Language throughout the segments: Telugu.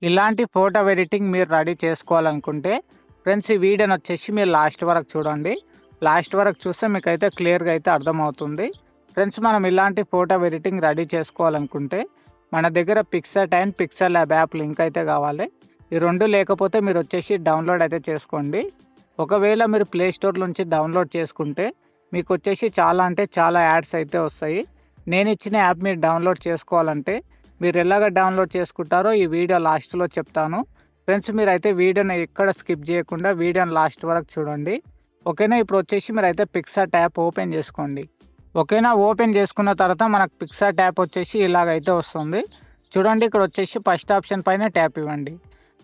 ఇలాంటి ఫోటో ఎడిటింగ్ మీరు రెడీ చేసుకోవాలనుకుంటే ఫ్రెండ్స్ ఈ వీడియోని వచ్చేసి మీరు లాస్ట్ వరకు చూడండి. లాస్ట్ వరకు చూస్తే మీకైతే క్లియర్గా అయితే అర్థమవుతుంది. ఫ్రెండ్స్ మనం ఇలాంటి ఫోటో ఎడిటింగ్ రెడీ చేసుకోవాలనుకుంటే మన దగ్గర Picsart and pixel lab app link అయితే కావాలి. ఈ రెండు లేకపోతే మీరు వచ్చేసి డౌన్లోడ్ అయితే చేసుకోండి. ఒకవేళ మీరు ప్లే స్టోర్ నుంచి డౌన్లోడ్ చేసుకుంటే మీకు వచ్చేసి చాలా అంటే చాలా యాడ్స్ అయితే వస్తాయి. నేను ఇచ్చిన యాప్ మీరు డౌన్లోడ్ చేసుకోవాలంటే మీరు ఎలాగ డౌన్లోడ్ చేసుకుంటారో ఈ వీడియో లాస్ట్లో చెప్తాను. ఫ్రెండ్స్ మీరైతే వీడియోని ఎక్కడ స్కిప్ చేయకుండా వీడియోని లాస్ట్ వరకు చూడండి. ఓకేనా, ఇప్పుడు వచ్చేసి మీరైతే పిక్సార్ట్ యాప్ ఓపెన్ చేసుకోండి. ఓకేనా, ఓపెన్ చేసుకున్న తర్వాత మనకు పిక్సార్ట్ యాప్ వచ్చేసి ఇలాగైతే వస్తుంది. చూడండి, ఇక్కడ వచ్చేసి ఫస్ట్ ఆప్షన్ పైన ట్యాప్ ఇవ్వండి.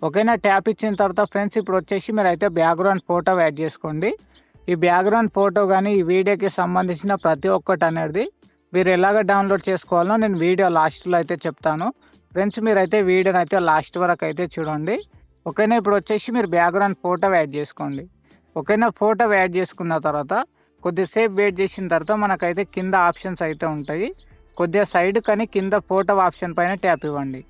ఓకేనా, ట్యాప్ ఇచ్చిన తర్వాత ఫ్రెండ్స్ ఇప్పుడు వచ్చేసి మీరైతే బ్యాక్గ్రౌండ్ ఫోటో యాడ్ చేసుకోండి. ఈ బ్యాక్గ్రౌండ్ ఫోటో కానీ ఈ వీడియోకి సంబంధించిన ప్రతి ఒక్కటి అనేది మీరు ఎలాగ డౌన్లోడ్ చేసుకోవాలో నేను వీడియో లాస్ట్లో అయితే చెప్తాను. ఫ్రెండ్స్ మీరైతే వీడియోని అయితే లాస్ట్ వరకు అయితే చూడండి. ఓకేనా, ఇప్పుడు వచ్చేసి మీరు బ్యాక్గ్రౌండ్ ఫోటో యాడ్ చేసుకోండి. ఓకేనా, ఫోటో యాడ్ చేసుకున్న తర్వాత కొద్దిసేపు వెయిట్ చేసిన తర్వాత మనకైతే కింద ఆప్షన్స్ అయితే ఉంటాయి. కొద్దిగా సైడ్ కానీ కింద ఫోటో ఆప్షన్ పైన ట్యాప్ ఇవ్వండి.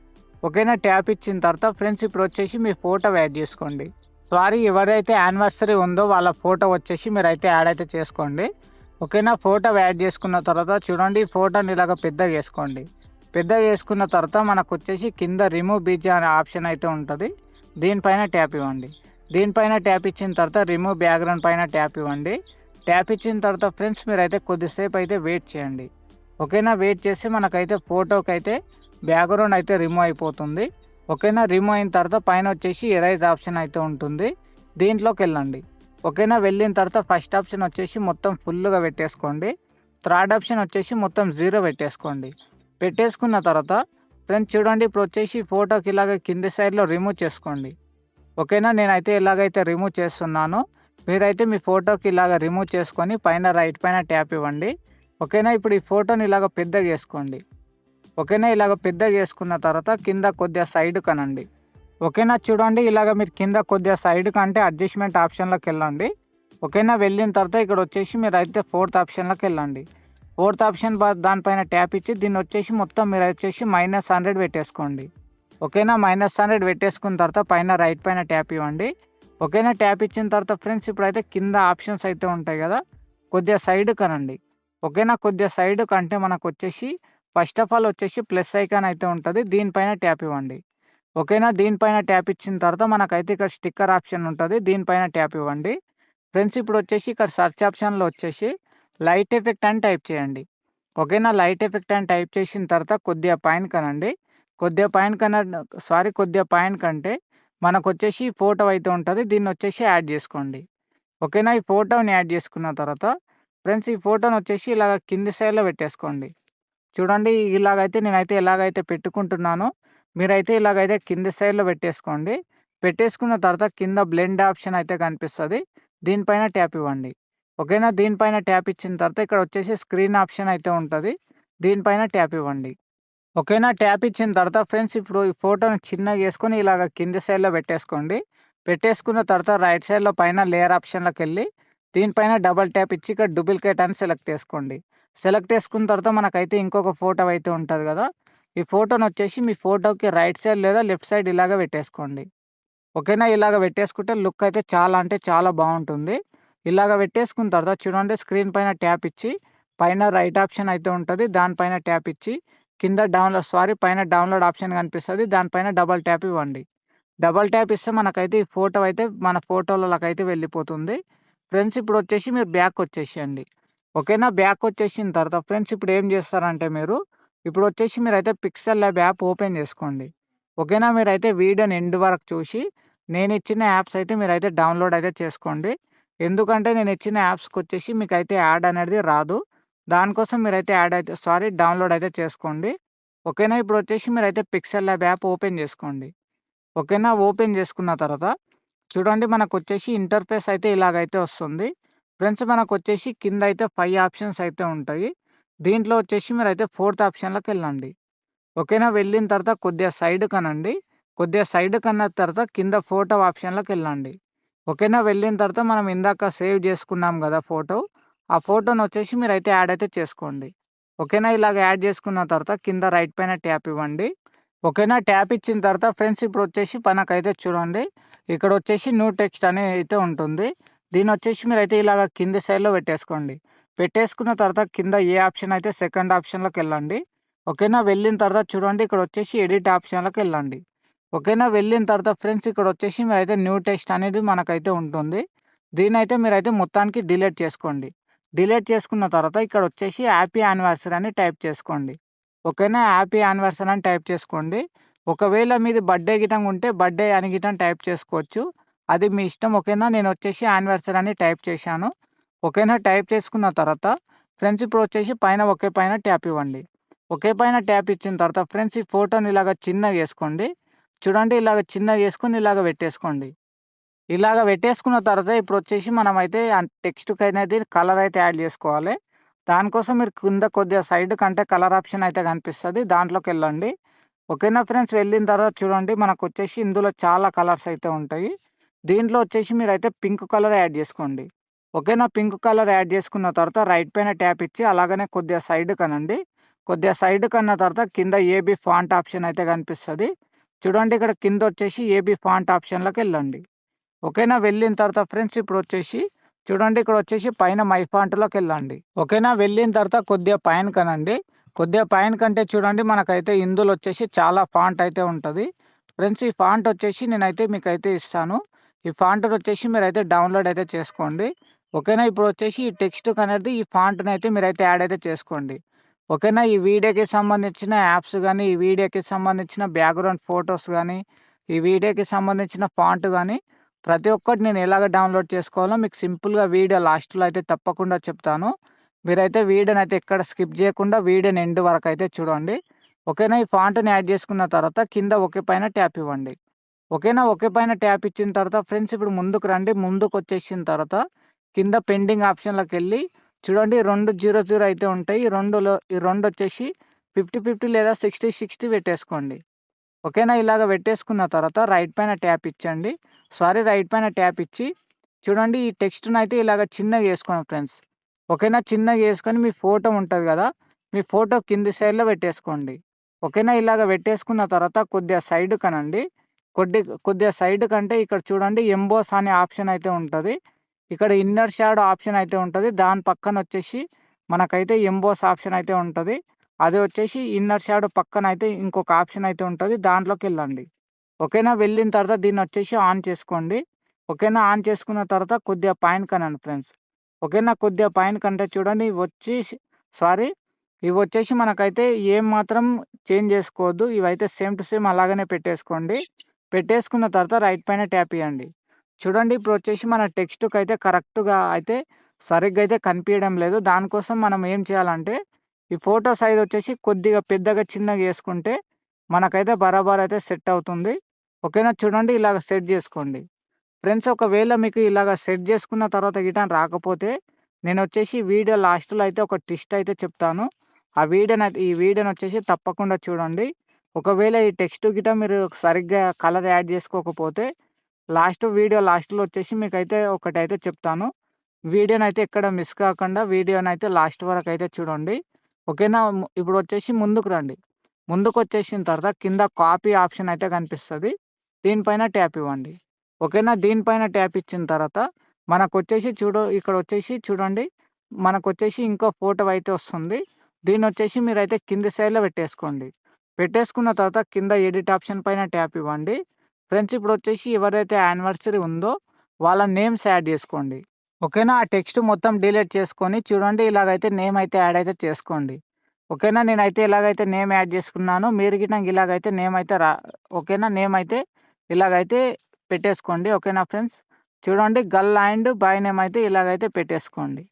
ఓకేనా, ట్యాప్ ఇచ్చిన తర్వాత ఫ్రెండ్స్ ఇప్పుడు వచ్చేసి మీ ఫోటో యాడ్ చేసుకోండి. సారీ, ఎవరైతే యానివర్సరీ ఉందో వాళ్ళ ఫోటో వచ్చేసి మీరైతే యాడ్ అయితే చేసుకోండి. ఓకేనా, ఫోటో యాడ్ చేసుకున్న తర్వాత చూడండి ఫోటోని ఇలాగ పెద్దగా చేసుకోండి. పెద్దగా చేసుకున్న తర్వాత మనకు వచ్చేసి కింద రిమూవ్ బీజీ అనే ఆప్షన్ అయితే ఉంటుంది. దీనిపైన ట్యాప్ ఇవ్వండి. దీనిపైన ట్యాప్ ఇచ్చిన తర్వాత రిమూవ్ బ్యాక్గ్రౌండ్ పైన ట్యాప్ ఇవ్వండి. ట్యాప్ ఇచ్చిన తర్వాత ఫ్రెండ్స్ మీరైతే కొద్దిసేపు అయితే వెయిట్ చేయండి. ఓకేనా, వెయిట్ చేసి మనకైతే ఫోటోకి అయితే బ్యాక్గ్రౌండ్ అయితే రిమూవ్ అయిపోతుంది. ఓకేనా, రిమూవ్ అయిన తర్వాత పైన వచ్చేసి ఎరైజ్ ఆప్షన్ అయితే ఉంటుంది. దీంట్లోకి వెళ్ళండి. ఓకేనా, వెళ్ళిన తర్వాత ఫస్ట్ ఆప్షన్ వచ్చేసి మొత్తం ఫుల్గా పెట్టేసుకోండి. థర్డ్ ఆప్షన్ వచ్చేసి మొత్తం 0 పెట్టేసుకోండి. పెట్టేసుకున్న తర్వాత ఫ్రెండ్స్ చూడండి ఇప్పుడు వచ్చేసి ఫోటోకి ఇలాగ కింది సైడ్లో రిమూవ్ చేసుకోండి. ఓకేనా, నేనైతే ఇలాగైతే రిమూవ్ చేస్తున్నాను. మీరైతే మీ ఫోటోకి ఇలాగ రిమూవ్ చేసుకొని పైన రైట్ పైన ట్యాప్ ఇవ్వండి. ఓకేనా, ఇప్పుడు ఈ ఫోటోని ఇలాగ పెద్దగా చేసుకోండి. ఓకేనా, ఇలాగ పెద్దగా చేసుకున్న తర్వాత కింద కొద్దిగా సైడ్ కనండి. ఓకేనా, చూడండి ఇలాగ మీరు కింద కొద్దిగా సైడ్ కంటే అడ్జస్ట్మెంట్ ఆప్షన్లోకి వెళ్ళండి. ఓకేనా, వెళ్ళిన తర్వాత ఇక్కడ వచ్చేసి మీరు అయితే ఫోర్త్ ఆప్షన్లోకి వెళ్ళండి. ఫోర్త్ ఆప్షన్ దానిపైన ట్యాప్ ఇచ్చి దీన్ని వచ్చేసి మొత్తం మీరు వచ్చేసి -100 పెట్టేసుకోండి. ఓకేనా, -100 పెట్టేసుకున్న తర్వాత పైన రైట్ పైన ట్యాప్ ఇవ్వండి. ఓకేనా, ట్యాప్ ఇచ్చిన తర్వాత ఫ్రెండ్స్ ఇప్పుడైతే కింద ఆప్షన్స్ అయితే ఉంటాయి కదా, కొద్దిగా సైడ్ కనండి. ఓకేనా, కొద్దిగా సైడ్ కంటే మనకు వచ్చేసి ఫస్ట్ ఆఫ్ ఆల్ వచ్చేసి ప్లస్ ఐకాన్ అయితే ఉంటుంది. దీనిపైన ట్యాప్ ఇవ్వండి. ఓకేనా, దీనిపైన ట్యాప్ ఇచ్చిన తర్వాత మనకైతే ఇక్కడ స్టిక్కర్ ఆప్షన్ ఉంటుంది. దీనిపైన ట్యాప్ ఇవ్వండి. ఫ్రెండ్స్ ఇప్పుడు వచ్చేసి ఇక్కడ సర్చ్ ఆప్షన్లో వచ్చేసి లైట్ ఎఫెక్ట్ అని టైప్ చేయండి. ఓకేనా, లైట్ ఎఫెక్ట్ అని టైప్ చేసిన తర్వాత కొద్దిగా పైన కనండి. కొద్దిగా పైన కంటే మనకు వచ్చేసి ఫోటో అయితే ఉంటుంది. దీన్ని వచ్చేసి యాడ్ చేసుకోండి. ఓకేనా, ఈ ఫోటోని యాడ్ చేసుకున్న తర్వాత ఫ్రెండ్స్ ఈ ఫోటోని వచ్చేసి ఇలాగ కింది సైడ్లో పెట్టేసుకోండి. చూడండి ఇలాగైతే నేనైతే ఎలాగైతే పెట్టుకుంటున్నానో మీరైతే ఇలాగైతే కింది సైడ్లో పెట్టేసుకోండి. పెట్టేసుకున్న తర్వాత కింద బ్లెండ్ ఆప్షన్ అయితే కనిపిస్తుంది. దీనిపైన ట్యాప్ ఇవ్వండి. ఓకేనా, దీనిపైన ట్యాప్ ఇచ్చిన తర్వాత ఇక్కడ వచ్చేసి స్క్రీన్ ఆప్షన్ అయితే ఉంటుంది. దీనిపైన ట్యాప్ ఇవ్వండి. ఓకేనా, ట్యాప్ ఇచ్చిన తర్వాత ఫ్రెండ్స్ ఇప్పుడు ఈ ఫోటోని చిన్నగా చేసుకొని ఇలాగ కింది సైడ్లో పెట్టేసుకోండి. పెట్టేసుకున్న తర్వాత రైట్ సైడ్లో పైన లేయర్ ఆప్షన్లోకి వెళ్ళి దీనిపైన డబల్ ట్యాప్ ఇచ్చి ఇక్కడ డూప్లికేట్ అని సెలెక్ట్ చేసుకోండి. సెలెక్ట్ చేసుకున్న తర్వాత మనకైతే ఇంకొక ఫోటో అయితే ఉంటుంది కదా, ఈ ఫోటోని వచ్చేసి మీ ఫోటోకి రైట్ సైడ్ లేదా లెఫ్ట్ సైడ్ ఇలాగ పెట్టేసుకోండి. ఓకేనా, ఇలాగ పెట్టేసుకుంటే లుక్ అయితే చాలా అంటే చాలా బాగుంటుంది. ఇలాగ పెట్టేసుకున్న తర్వాత చూడండి స్క్రీన్ పైన ట్యాప్ ఇచ్చి పైన రైట్ ఆప్షన్ అయితే ఉంటుంది. దానిపైన ట్యాప్ ఇచ్చి కింద పైన డౌన్లోడ్ ఆప్షన్ కనిపిస్తుంది. దానిపైన డబల్ ట్యాప్ ఇవ్వండి. డబల్ ట్యాప్ ఇస్తే మనకైతే ఈ ఫోటో అయితే మన ఫోటోలకైతే వెళ్ళిపోతుంది. ఫ్రెండ్స్ ఇప్పుడు వచ్చేసి మీరు బ్యాక్ వచ్చేసేయండి. ఓకేనా, బ్యాక్ వచ్చేసిన తర్వాత ఫ్రెండ్స్ ఇప్పుడు ఏం చేస్తారంటే ఇప్పుడు వచ్చేసి మీరైతే పిక్సెల్ ల్యాబ్ యాప్ ఓపెన్ చేసుకోండి. ఓకేనా, మీరైతే వీడియోని ఎండ్ వరకు చూసి నేను ఇచ్చిన యాప్స్ అయితే మీరైతే డౌన్లోడ్ అయితే చేసుకోండి. ఎందుకంటే నేను ఇచ్చిన యాప్స్కి వచ్చేసి మీకైతే యాడ్ అనేది రాదు. దానికోసం మీరైతే డౌన్లోడ్ అయితే చేసుకోండి. ఓకేనా, ఇప్పుడు వచ్చేసి మీరైతే పిక్సెల్ ల్యాబ్ యాప్ ఓపెన్ చేసుకోండి. ఓకేనా, ఓపెన్ చేసుకున్న తర్వాత చూడండి మనకు వచ్చేసి ఇంటర్ఫేస్ అయితే ఇలాగైతే వస్తుంది. ఫ్రెండ్స్ మనకు వచ్చేసి కింద అయితే 5 ఆప్షన్స్ అయితే ఉంటాయి. దీంట్లో వచ్చేసి మీరైతే ఫోర్త్ ఆప్షన్లోకి వెళ్ళండి. ఓకేనా, వెళ్ళిన తర్వాత కొద్దిగా సైడ్ కనండి. కొద్దిగా సైడ్ కన్న తర్వాత కింద ఫోటో ఆప్షన్లోకి వెళ్ళండి. ఓకేనా, వెళ్ళిన తర్వాత మనం ఇందాక సేవ్ చేసుకున్నాం కదా ఫోటో, ఆ ఫోటోని వచ్చేసి మీరైతే యాడ్ అయితే చేసుకోండి. ఓకేనా, ఇలాగ యాడ్ చేసుకున్న తర్వాత కింద రైట్ పైన ట్యాప్ ఇవ్వండి. ఓకేనా. ట్యాప్ ఇచ్చిన తర్వాత ఫ్రెండ్స్ ఇప్పుడు వచ్చేసి మనకైతే చూడండి ఇక్కడ వచ్చేసి న్యూ టెక్స్ట్ అని అయితే ఉంటుంది. దీన్ని వచ్చేసి మీరైతే ఇలాగ కింది సైడ్‌లో పెట్టేసుకోండి. పెట్టేసుకున్న తర్వాత కింద ఏ ఆప్షన్ అయితే సెకండ్ ఆప్షన్‌లోకి వెళ్ళండి. ఓకేనా. వెళ్ళిన తర్వాత చూడండి ఇక్కడ వచ్చేసి ఎడిట్ ఆప్షన్‌లోకి వెళ్ళండి. ఓకేనా. వెళ్ళిన తర్వాత ఫ్రెండ్స్ ఇక్కడ వచ్చేసి మీరైతే న్యూ టెక్స్ట్ అనేది మనకైతే ఉంటుంది. దీన్నైతే మీరైతే మొత్తానికి డిలీట్ చేసుకోండి. డిలీట్ చేసుకున్న తర్వాత ఇక్కడ వచ్చేసి హ్యాపీ యానివర్సరీ అని టైప్ చేసుకోండి. ఓకేనా. హ్యాపీ యానివర్సరీ అని టైప్ చేసుకోండి. ఒకవేళ మీది బర్త్‌డే గిటంగా ఉంటే బర్త్‌డే అని గిటం టైప్ చేసుకోవచ్చు. అది మీ ఇష్టం. ఓకేనా. నేనొచ్చేసి యానివర్సరీ అని టైప్ చేశాను. ఓకేనా. టైప్ చేసుకున్న తర్వాత ఫ్రెండ్స్ ఇప్పుడు వచ్చేసి పైన ఓకే పైన ట్యాప్ ఇవ్వండి. ఓకే పైన ట్యాప్ ఇచ్చిన తర్వాత ఫ్రెండ్స్ ఈ ఫోటోని ఇలాగ చిన్నగా చేసుకోండి. చూడండి ఇలాగ చిన్నగా చేసుకొని ఇలాగ పెట్టేసుకోండి. ఇలాగ పెట్టేసుకున్న తర్వాత ఇప్పుడొచ్చేసి మనమైతే టెక్స్ట్‌కనేది కలర్ అయితే యాడ్ జేసుకోవాలి. దానికోసం మీరు కింద కొద్దిగా సైడ్‌కంటే కలర్ ఆప్షన్ అయితే కనిపిస్తది. దాంట్లోకెళ్ళండి. ఓకేనా ఫ్రెండ్స్. వెళ్ళిన తర్వాత చూడండి మనకొచ్చేసి ఇందులో చాలా కలర్స్ అయితే ఉంటాయి. దీంట్లో వచ్చేసి మీరైతే పింక్ కలర్ యాడ్ జేసుకోండి. ఓకేనా. పింక్ కలర్ యాడ్ జేసుకున్న తర్వాత రైట్ పైన ట్యాప్ ఇచ్చి అలాగనే కొద్దిగా సైడ్‌కనండి. కొద్దిగా సైడ్‌కన్న తర్వాత కింద ఏబీ ఫాంట్ ఆప్షన్ అయితే కనిపిస్తది. చూడండి ఇక్కడ కిందొచ్చేసి ఏబీ ఫాంట్ ఆప్షన్‌లోకెళ్ళండి. ఓకేనా. వెళ్ళిన తర్వాత ఫ్రెండ్స్ ఇప్పుడొచ్చేసి చూడండి ఇక్కడొచ్చేసి పైన మై ఫాంట్‌లోకెళ్ళండి. ఓకేనా. వెళ్ళిన తర్వాత కొద్దిగా పైనకనండి. కొద్దిగా పైనకంటే చూడండి మనకైతే ఇందులో వచ్చేసి చాలా ఫాంట్ అయితే ఉంటది. ఫ్రెండ్స్ ఈ ఫాంట్ వచ్చేసి నేనైతే మీకైతే ఇస్తాను. ఈ ఫాంట్‌నొచ్చేసి మీరైతే డౌన్‌లోడ్ అయితే చేసుకోండి. ఓకేనా. ఇప్పుడొచ్చేసి ఈ టెక్స్ట్‌కనేది ఈ ఫాంట్‌నైతే మీరైతే యాడ్ అయితే చేసుకోండి. ఓకేనా. ఈ వీడియోకి సంబంధించిన యాప్స్ గానీ, ఈ వీడియోకి సంబంధించిన బ్యాక్‌గ్రౌండ్ ఫోటోస్ గానీ, ఈ వీడియోకి సంబంధించిన ఫాంట్ గానీ ప్రతి ఒక్కటి నేను ఎలాగ డౌన్‌లోడ్ చేసుకోవాలో మీకు సింపుల్‌గా వీడియో లాస్ట్‌లో అయితే తప్పకుండా చెప్తాను. మీరైతే వీడియోనైతే ఎక్కడ స్కిప్ చేయకుండా వీడియోని ఎండ్ వరకైతే చూడండి. ఓకేనా. ఈ ఫాంట్‌ని యాడ్ చేసుకున్న తర్వాత కింద ఓకే పైన ట్యాప్ ఇవ్వండి. ఓకేనా. ఓకే పైన ట్యాప్ ఇచ్చిన తర్వాత ఫ్రెండ్స్ ఇప్పుడు ముందుకు రండి. ముందుకొచ్చేసిన తర్వాత కింద పెండింగ్ ఆప్షన్‌లోకెళ్ళి చూడండి 2 00 అయితే ఉంటాయి. ఈ 2 వచ్చేసి 50, 50 లేదా 60, 60 పెట్టేసుకోండి. ఓకేనా. ఇలాగ పెట్టేసుకున్న తర్వాత రైట్ పైన ట్యాప్ ఇచ్చండి. రైట్ పైన ట్యాప్ ఇచ్చి చూడండి ఈ టెక్స్ట్‌నైతే ఇలాగ చిన్నగా చేసుకోండి ఫ్రెండ్స్. ఓకేనా. చిన్నగా చేసుకొని మీ ఫోటో ఉంటది గదా! మీ ఫోటో కింది సైడ్‌లో పెట్టేసుకోండి. ఓకేనా. ఇలాగ పెట్టేసుకున్న తర్వాత కొద్దిగా సైడ్‌కనండి. కొద్దిగా సైడ్‌కంటే ఇక్కడ చూడండి ఎంబోస్ అనే ఆప్షన్ అయితే ఉంటది. ఇక్కడ ఇన్నర్ షాడో ఆప్షన్ అయితే ఉంటది. దాని పక్కనొచ్చేసి మనకైతే ఎంబోస్ ఆప్షన్ అయితే ఉంటది. అది వచ్చేసి ఇన్నర్ షాడో పక్కనైతే ఇంకొక ఆప్షన్ అయితే ఉంటది. దాంట్లోకెళ్ళండి. ఓకేనా. వెళ్ళిన తర్వాత దీన్నొచ్చేసి ఆన్ చేసుకోండి. ఓకేనా. ఆన్ చేసుకున్న తర్వాత కొద్దిగా పైనకనండి ఫ్రెండ్స్. ఓకేనా. కొద్దిగా పైనకంటే చూడండి సారీ ఇవొచ్చేసి మనకైతే ఏం మాత్రం చేంజ్ చేసుకోవద్దు. ఇవైతే సేమ్ టు సేమ్ అలాగనే పెట్టేసుకోండి. పెట్టేసుకున్న తర్వాత రైట్ పైన ట్యాప్ ఇయ్యండి. చూడండి ఇప్పుడొచ్చేసి మన టెక్స్ట్‌కైతే కరెక్ట్‌గా అయితే సరిగ్గా అయితే కనిపియడం లేదు. దానికోసం మనం ఏం చేయాలంటే ఈ ఫోటో సైజ్ వచ్చేసి కొద్దిగా పెద్దగా చిన్నగా చేసుకుంటే మనకైతే బరాబర్ అయితే సెట్ అవుతుంది. ఓకేనా. చూడండి ఇలాగ సెట్ జేసుకోండి. ఫ్రెండ్స్ ఒకవేళ మీకు ఇలాగ సెట్ జేసుకున్న తర్వాత గిటన రాకపోతే నేనొచ్చేసి వీడియో లాస్ట్‌లో అయితే ఒక ట్విస్ట్ అయితే చెప్తాను. ఈ వీడియోనొచ్చేసి తప్పకుండా చూడండి. ఒకవేళ ఈ టెక్స్ట్ గిట మీరు సరిగ్గా కలర్ యాడ్ జేసుకోకపోతే వీడియో లాస్ట్‌లో వచ్చేసి మీకైతే ఒకటైతే చెప్తాను. వీడియోనైతే ఎక్కడ మిస్ కాకుండా వీడియోనైతే లాస్ట్ వరకైతే చూడండి. ఓకేనా. ఇప్పుడొచ్చేసి ముందుకు రండి. ముందుకొచ్చేసిన తర్వాత కింద కాపీ ఆప్షన్ అయితే కనిపిస్తది. దీనిపైన ట్యాప్ ఇవ్వండి. ఓకేనా. దీనిపైన ట్యాప్ ఇచ్చిన తర్వాత ఇక్కడొచ్చేసి చూడండి. మనకొచ్చేసి ఇంకో ఫోటో అయితే వస్తుంది. దీన్నొచ్చేసి మీరైతే కింది సైడ్‌లో పెట్టేసుకోండి. పెట్టేసుకున్న తర్వాత కింద ఎడిట్ ఆప్షన్ పైన ట్యాప్ ఇవ్వండి. ఫ్రెండ్స్ ఇప్పుడొచ్చేసి ఎవరైతే యానివర్సరీ ఉందో వాళ్ళ నేమ్స్ యాడ్ జేసుకోండి. ఓకేనా. ఆ టెక్స్ట్ మొత్తం డిలీట్ చేసుకొని చూడండి ఇలాగైతే నేమ్ అయితే యాడ్ అయితే చేసుకోండి. ఓకేనా. నేనైతే ఇలాగైతే నేమ్ యాడ్ చేసుకున్నాను. మీరు గిట్ల ఇలాగైతే నేమ్ అయితే ఓకేనా. నేమ్ అయితే ఇలాగైతే పెట్టేసుకోండి. ఓకేనా ఫ్రెండ్స్. చూడండి గర్ల్ అండ్ బాయ్ నేమ్ అయితే ఇలాగైతే పెట్టేసుకోండి.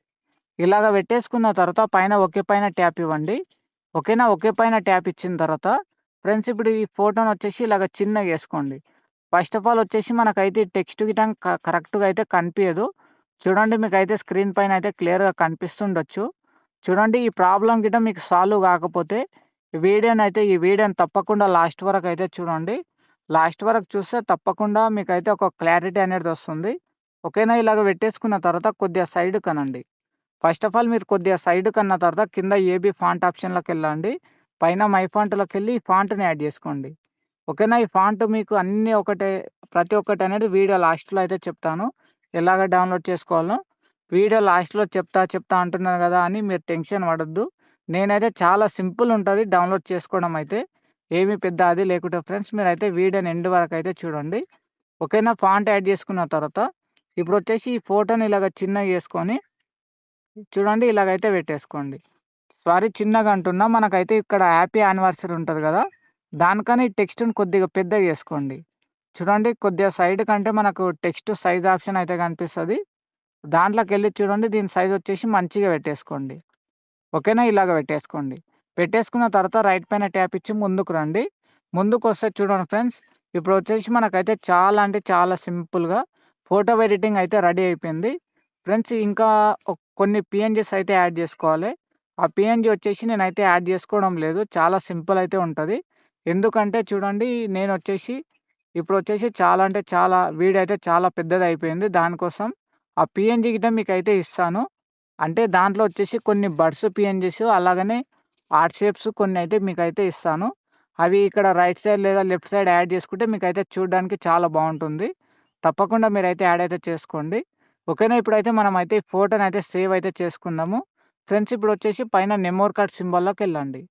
ఇలాగ పెట్టేసుకున్న తర్వాత పైన ఓకే పైన ట్యాప్ ఇవ్వండి. ఓకేనా. ఓకే పైన ట్యాప్ ఇచ్చిన తర్వాత ఫ్రెండ్స్ ఇప్పుడు ఈ ఫోటోనొచ్చేసి ఇలాగ చిన్నగా ఏసుకోండి. ఫస్ట్ ఆఫ్ ఆల్ వచ్చేసి మనకైతే ఈ టెక్స్ట్ గిటం కరెక్ట్‌గా అయితే కనిపియదు. చూడండి మీకైతే స్క్రీన్ పైన అయితే క్లియర్‌గా కనిపిస్తుండొచ్చు. చూడండి ఈ ప్రాబ్లమ్ గిట్ట మీకు సాల్వ్ కాకపోతే ఈ వీడియోని తప్పకుండా లాస్ట్ వరకైతే చూడండి. లాస్ట్ వరకు చూస్తే తప్పకుండా మీకైతే ఒక క్లారిటీ అనేది వస్తుంది. ఓకేనా. ఇలాగ పెట్టేసుకున్న తర్వాత కొద్దిగా సైడ్‌కనండి. ఫస్ట్ ఆఫ్ ఆల్ మీరు కొద్దిగా సైడ్‌కన్న తర్వాత కింద ఏబీ ఫాంట్ ఆప్షన్‌లోకెళ్ళండి. పైన మై ఫాంట్‌లోకి వెళ్ళి ఈ ఫాంట్‌ని యాడ్ చేసుకోండి. ఓకేనా? ఈ ఫాంట్ మీకు అన్నీ ఒకటే, ప్రతి ఒక్కటి అనేది వీడియో లాస్ట్‌లో అయితే చెప్తాను. ఎలాగ డౌన్‌లోడ్ చేసుకోవాలో. వీడియో లాస్ట్‌లో చెప్తా అంటున్నాను కదా అని మీరు టెన్షన్ పడొద్దు. నేనైతే చాలా సింపుల్ ఉంటది డౌన్‌లోడ్ చేసుకోవడం అయితే. ఏమి పెద్ద అది లేకుంటే ఫ్రెండ్స్ మీరైతే వీడియోని ఎండ్ వరకు అయితే చూడండి. ఓకేనా? ఫాంట్ యాడ్ చేసుకున్న తర్వాత ఇప్పుడొచ్చేసి ఈ ఫోటోని ఇలాగ చిన్నగా చేసుకొని చూడండి ఇలాగైతే పెట్టేసుకోండి. సారీ చిన్నగా అంటున్నా. మనకైతే ఇక్కడ హ్యాపీ యానివర్సరీ ఉంటది గదా! దానికని టెక్స్ట్‌ని కొద్దిగా పెద్దగా చేసుకోండి. చూడండి కొద్దిగా సైడ్ కంటే మనకు టెక్స్ట్ సైజ్ ఆప్షన్ అయితే కనిపిస్తది. దాంట్లోకెళ్ళి చూడండి దీని సైజ్ వచ్చేసి మంచిగా పెట్టేసుకోండి. ఓకేనా? ఇలాగ పెట్టేసుకోండి. పెట్టేసుకున్న తర్వాత రైట్ పైన ట్యాప్ ఇచ్చి ముందుకు రండి. ముందుకొస్తే చూడండి ఫ్రెండ్స్, ఇప్పుడొచ్చేసి మనకైతే చాలా అంటే చాలా సింపుల్‌గా ఫోటో ఎడిటింగ్ అయితే రెడీ అయిపోయింది. ఫ్రెండ్స్ ఇంకా కొన్ని పీఎన్‌జీస్ అయితే యాడ్ చేసుకోవాలి. ఆ పీఎన్‌జీ వచ్చేసి నేనైతే యాడ్ చేసుకోవడం లేదు. చాలా సింపుల్ అయితే ఉంటది. ఎందుకంటే చూడండి నేనొచ్చేసి ఇప్పుడొచ్చేసి చాలా అంటే చాలా వీడియో అయితే చాలా పెద్దదయిపోయింది. దానికోసం ఆ పీఎన్‌జీ గిట్ట మీకైతే ఇస్తాను. అంటే దాంట్లో వచ్చేసి కొన్ని బడ్స్ పీఎన్‌జీస్ అలాగనే హార్ట్ షేప్స్ కొన్నైతే మీకైతే ఇస్తాను. అవి ఇక్కడ రైట్ సైడ్ లేదా లెఫ్ట్ సైడ్ యాడ్ చేసుకుంటే మీకైతే చూడడానికి చాలా బావుంటుంది. తప్పకుండా మీరైతే యాడ్ అయితే చేసుకోండి. ఓకేనా? ఇప్పుడైతే మనమైతే ఈ ఫోటోనైతే సేవ్ అయితే చేసుకుందాము. ఫ్రెండ్స్ ఇప్పుడొచ్చేసి పైన మెమోరీ కార్డ్ సింబల్‌లోకెళ్ళండి.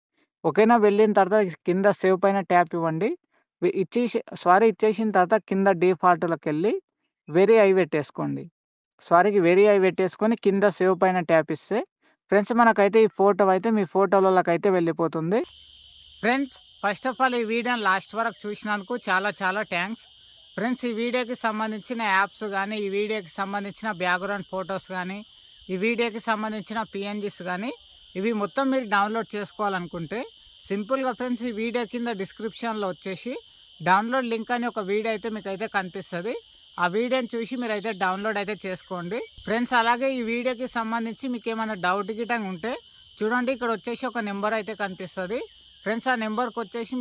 ఓకేనా? వెళ్ళిన తర్వాత కింద సేవ్ పైన ట్యాప్ ఇవ్వండి. ఇచ్చేసిన తర్వాత కింద డిఫాల్ట్‌లోకెళ్ళి వెరీ హై పెట్టేసుకోండి. వెరీ హై పెట్టేసుకొని కింద సేవ్ పైన ట్యాప్ ఇస్తే ఫ్రెండ్స్ మనకైతే ఈ ఫోటో అయితే మీ ఫోటోలలోకైతే వెళ్ళిపోతుంది. ఫ్రెండ్స్ ఫస్ట్ ఆఫ్ ఆల్ ఈ వీడియోని లాస్ట్ వరకు చూసినందుకు చాలా చాలా థ్యాంక్స్. ఫ్రెండ్స్ ఈ వీడియోకి సంబంధించిన యాప్స్ గానీ, ఈ వీడియోకి సంబంధించిన బ్యాక్‌గ్రౌండ్ ఫోటోస్ గానీ, ఈ వీడియోకి సంబంధించిన పీఎన్‌జీస్ గానీ, ఇవి మొత్తం మీరు డౌన్‌లోడ్ చేసుకోవాలనుకుంటే సింపుల్‌గా ఫ్రెండ్స్ ఈ వీడియో కింద డిస్క్రిప్షన్‌లో వచ్చేసి డౌన్‌లోడ్ లింక్ అని ఒక వీడియో అయితే మీకైతే కనిపిస్తది. ఆ వీడియోని చూసి మీరైతే డౌన్‌లోడ్ అయితే చేసుకోండి. ఫ్రెండ్స్ అలాగే ఈ వీడియోకి సంబంధించి మీకేమైనా డౌట్ గిట్టంగా ఉంటే చూడండి ఇక్కడ వచ్చేసి ఒక నెంబర్ అయితే కనిపిస్తది. ఫ్రెండ్స్ ఆ నెంబర్‌కొచ్చేసి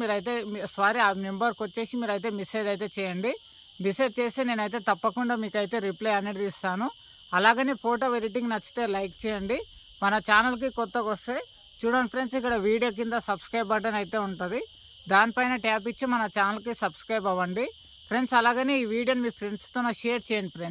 ఆ నెంబర్‌కొచ్చేసి మీరైతే మెసేజ్ అయితే చేయండి. మెసేజ్ చేస్తే నేనైతే తప్పకుండా మీకైతే రిప్లై అనేది ఇస్తాను. అలాగని ఫోటో ఎడిటింగ్ నచ్చితే లైక్ చేయండి. మన ఛానల్‌కి కొత్తగొస్తే చూడండి ఫ్రెండ్స్ ఇక్కడ వీడియో కింద సబ్స్క్రైబ్ బటన్ అయితే ఉంటది. దానిపైన ట్యాప్ ఇచ్చి మన ఛానల్‌కి సబ్స్క్రైబ్ అవ్వండి. ఫ్రెండ్స్ అలాగని ఈ వీడియోని మీ ఫ్రెండ్స్‌తోని షేర్ చేయండి ఫ్రెండ్స్.